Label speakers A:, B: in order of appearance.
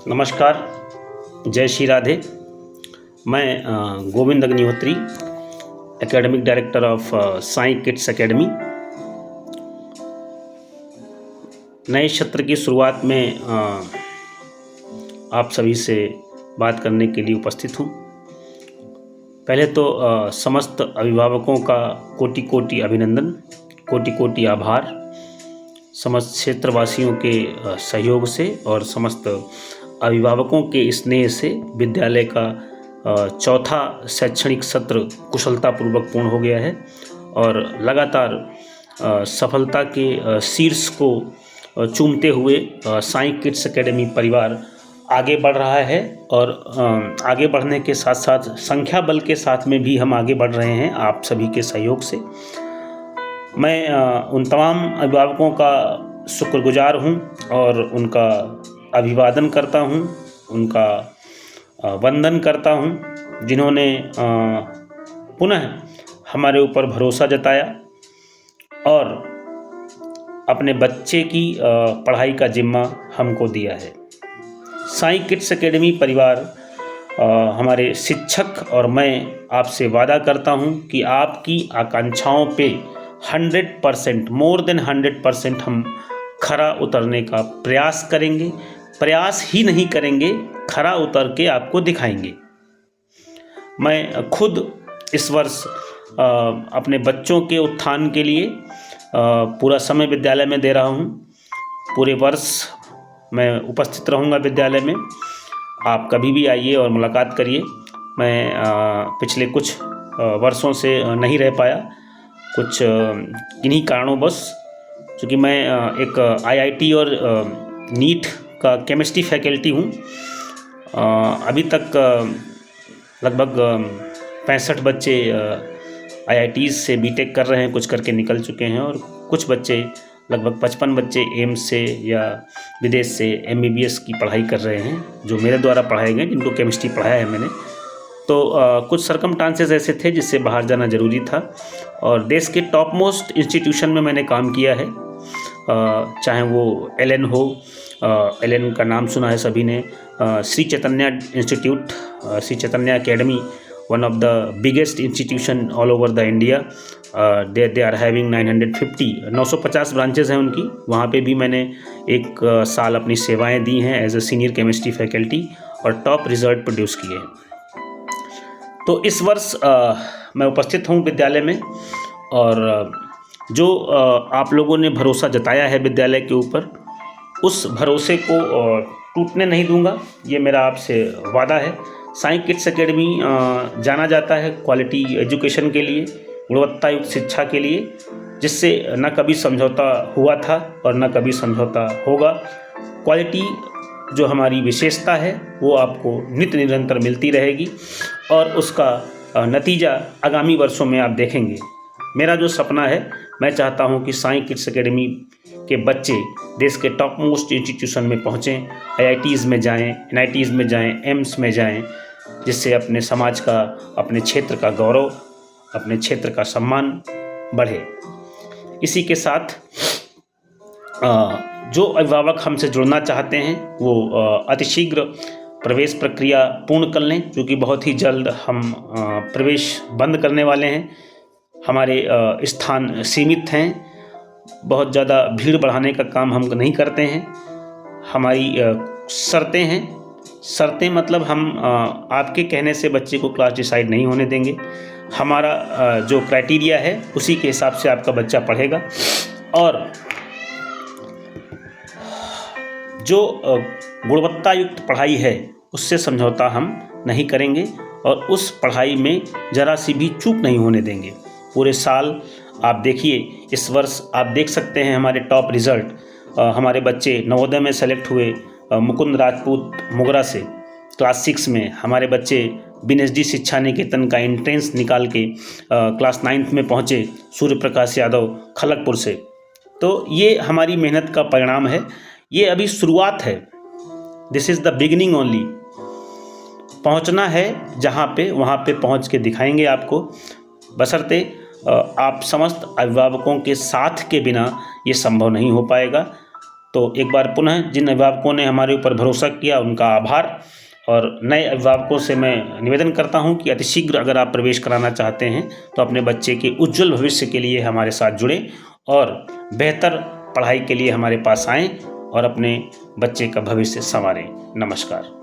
A: नमस्कार, जय श्री राधे। मैं Govind Agnihotri, academic director of Sai kids academy. नए सत्र की शुरुआत में आप सभी से बात करने के लिए उपस्थित हूँ। पहले तो समस्त अभिभावकों का कोटि कोटि अभिनंदन, कोटि कोटि आभार। समस्त क्षेत्रवासियों के सहयोग से और समस्त अभिभावकों के स्नेह से विद्यालय का चौथा शैक्षणिक सत्र कुशलतापूर्वक पूर्ण हो गया है और लगातार सफलता के शीर्ष को चूमते हुए साई किड्स एकेडमी परिवार आगे बढ़ रहा है और आगे बढ़ने के साथ साथ संख्या बल के साथ में भी हम आगे बढ़ रहे हैं आप सभी के सहयोग से। मैं उन तमाम अभिभावकों का शुक्रगुजार हूं और उनका अभिवादन करता हूं, उनका वंदन करता हूं, जिन्होंने पुनः हमारे ऊपर भरोसा जताया और अपने बच्चे की पढ़ाई का जिम्मा हमको दिया है। साई किड्स एकेडमी परिवार, हमारे शिक्षक और मैं आपसे वादा करता हूं कि आपकी आकांक्षाओं पे 100%, मोर देन 100% हम खरा उतरने का प्रयास करेंगे। प्रयास ही नहीं करेंगे, खरा उतर के आपको दिखाएंगे। मैं खुद इस वर्ष अपने बच्चों के उत्थान के लिए पूरा समय विद्यालय में दे रहा हूँ। पूरे वर्ष मैं उपस्थित रहूँगा विद्यालय में। आप कभी भी आइए और मुलाकात करिए। मैं पिछले कुछ वर्षों से नहीं रह पाया, कुछ किन्हीं कारणों बस, क्योंकि मैं एक आईआईटी और नीट का केमिस्ट्री फैकल्टी हूँ। अभी तक लगभग 65 बच्चे आईआईटीज़ से बीटेक कर रहे हैं, कुछ करके निकल चुके हैं और कुछ बच्चे, लगभग 55 बच्चे एम्स से या विदेश से एमबीबीएस की पढ़ाई कर रहे हैं, जो मेरे द्वारा पढ़ाए गए, जिनको केमिस्ट्री पढ़ाया है मैंने। तो कुछ सर्कमस्टांसेस ऐसे थे जिससे बाहर जाना ज़रूरी था और देश के टॉप मोस्ट इंस्टीट्यूशन में मैंने काम किया है, चाहे वो एलएन हो। एलएन का नाम सुना है सभी ने। Shri Chaitanya Institute, Shri Chaitanya Academy, one of the biggest institution all over the India. They are having 950 branches हैं उनकी। वहाँ पे भी मैंने एक साल अपनी सेवाएं दी हैं as a senior chemistry faculty और टॉप रिजल्ट प्रोड्यूस किए हैं। तो इस वर्ष मैं उपस्थित हूँ विद्यालय में और जो आप लोगों ने भरोसा जताया है विद्यालय के ऊपर, उस भरोसे को टूटने नहीं दूंगा, ये मेरा आपसे वादा है। साई किड्स एकेडमी जाना जाता है क्वालिटी एजुकेशन के लिए, गुणवत्ता युक्त शिक्षा के लिए, जिससे न कभी समझौता हुआ था और न कभी समझौता होगा। क्वालिटी जो हमारी विशेषता है वो आपको नित्य निरंतर मिलती रहेगी और उसका नतीजा आगामी वर्षों में आप देखेंगे। मेरा जो सपना है, मैं चाहता हूं कि साई किड्स एकेडमी के बच्चे देश के टॉप मोस्ट इंस्टीट्यूशन में पहुँचें, आईआईटीज़ में जाएं, एनआईटीज़ में जाएं, एम्स में जाएं, जिससे अपने समाज का, अपने क्षेत्र का गौरव, अपने क्षेत्र का सम्मान बढ़े। इसी के साथ जो अभिभावक हमसे जुड़ना चाहते हैं वो अतिशीघ्र प्रवेश प्रक्रिया पूर्ण कर लें, क्योंकि बहुत ही जल्द हम प्रवेश बंद करने वाले हैं। हमारे स्थान सीमित हैं, बहुत ज़्यादा भीड़ बढ़ाने का काम हम नहीं करते हैं। हमारी शर्तें हैं, शर्तें मतलब हम आपके कहने से बच्चे को क्लास डिसाइड नहीं होने देंगे। हमारा जो क्राइटेरिया है उसी के हिसाब से आपका बच्चा पढ़ेगा और जो गुणवत्ता युक्त पढ़ाई है उससे समझौता हम नहीं करेंगे और उस पढ़ाई में ज़रा सी भी चूक नहीं होने देंगे। पूरे साल आप देखिए, इस वर्ष आप देख सकते हैं हमारे टॉप रिज़ल्ट। हमारे बच्चे नवोदय में सेलेक्ट हुए, मुकुंद राजपूत मोगरा से क्लास 6 में। हमारे बच्चे बीएनएसडी शिक्षा निकेतन का एंट्रेंस निकाल के क्लास 9th में पहुँचे, सूर्य प्रकाश यादव खलगपुर से। तो ये हमारी मेहनत का परिणाम है, ये अभी शुरुआत है। This is the beginning only. पहुँचना है जहाँ पे, वहाँ पे पहुँच के दिखाएंगे आपको, बशर्ते आप समस्त अभिभावकों के साथ के बिना ये संभव नहीं हो पाएगा। तो एक बार पुनः जिन अभिभावकों ने हमारे ऊपर भरोसा किया उनका आभार, और नए अभिभावकों से मैं निवेदन करता हूं कि अतिशीघ्र अगर आप प्रवेश कराना चाहते हैं तो अपने बच्चे के उज्जवल भविष्य के लिए हमारे साथ जुड़ें और बेहतर पढ़ाई के लिए हमारे पास आएं और अपने बच्चे का भविष्य संवारें। नमस्कार।